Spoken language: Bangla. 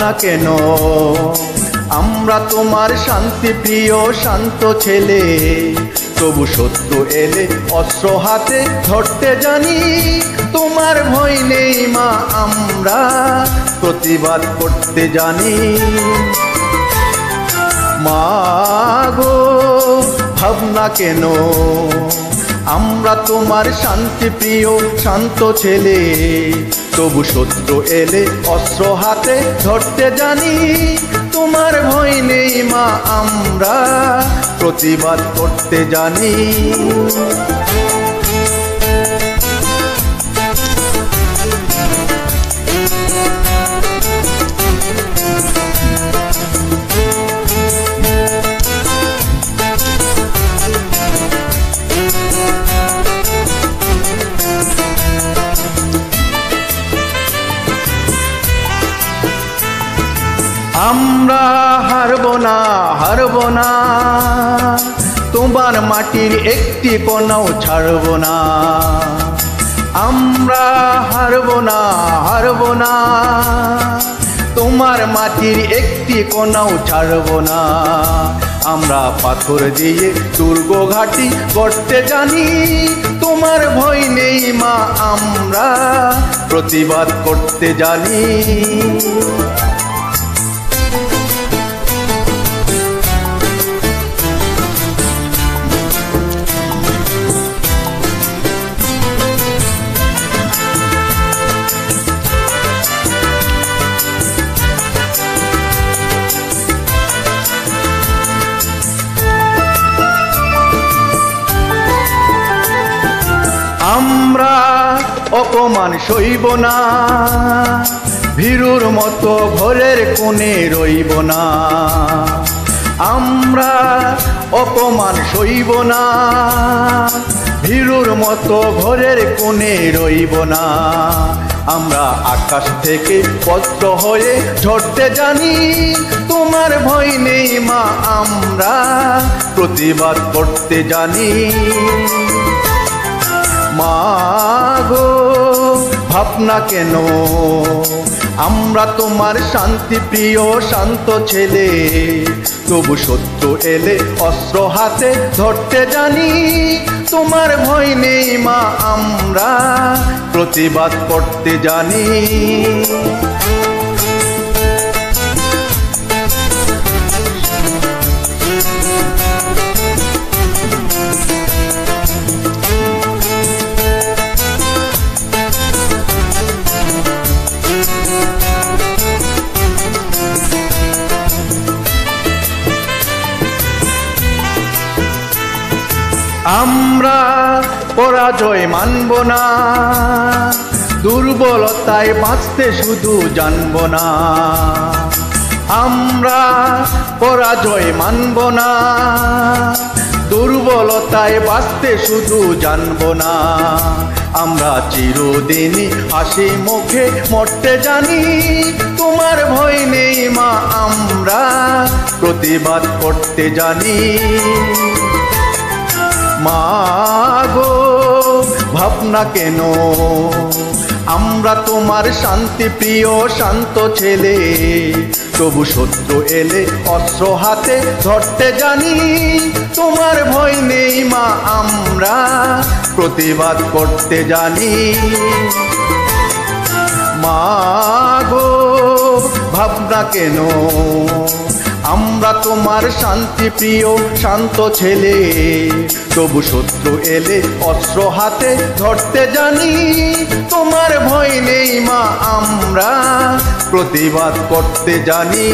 ভাবনা কেন? আমরা তোমার শান্তি প্রিয় শান্ত ছেলে, তবু শত্রু এলে অস্ত্র হাতে ধরতে জানি। তোমার ভয় নেই মা, আমরা প্রতিবাদ করতে জানি। মা গো ভাবনা কেন? আমরা তোমার শান্তি প্রিয় শান্ত ছেলে, তবু শত্রু এলে অস্ত্র হাতে ধরতে জানি। তোমার ভয় নেই মা, আমরা প্রতিবাদ করতে জানি। আমরা হারব না, হারব না, তোমার মাটির একটি কোনাও ছাড়ব না। আমরা হারব না, হারব না, তোমার মাটির একটি কোনাও ছাড়ব না। আমরা পাথর দিয়ে দুর্গ ঘাটি গড়তে জানি। তোমার ভয় নেই মা, আমরা প্রতিবাদ করতে জানি। আমরা অপমান সইব না, ভীরুর মতো ঘরের কোণে রইব না। আমরা অপমান সইব না, ভীরুর মতো ঘরের কোণে রইব না। আমরা আকাশ থেকে পত্র হয়ে ঝরতে জানি। তোমার ভয় নেই মা, আমরা প্রতিবাদ করতে জানি। মা গো ভাবনা কেন? আমরা তোমার শান্তি প্রিয় শান্ত ছেলে, তবু শত্রু এলে অস্ত্র হাতে ধরতে জানি। তোমার ভয় নেই মা, আমরা প্রতিবাদ করতে জানি। আমরা পরাজয় মানব না, দুর্বলতায় বাঁচতে শুধু জানব না। আমরা পরাজয় মানব না, দুর্বলতায় বাঁচতে শুধু জানব না। আমরা চিরদিনই হাসি মুখে মরতে জানি। তোমার ভয় নেই মা, আমরা প্রতিবাদ করতে জানি। মা গো ভাবনা কেন? আমরা তোমার শান্তি প্রিয় শান্ত ছেলে, তবু শত্রু এলে অস্ত্র হাতে ধরতে জানি। তোমার ভয় নেই মা, আমরা প্রতিবাদ করতে জানি। মা গো ভাবনা কেন? আমরা তোমার শান্তি প্রিয় শান্ত ছেলে, তবু শত্রু এলে অস্ত্র হাতে ধরতে জানি। তোমার ভয় নেই মা, আমরা প্রতিবাদ করতে জানি।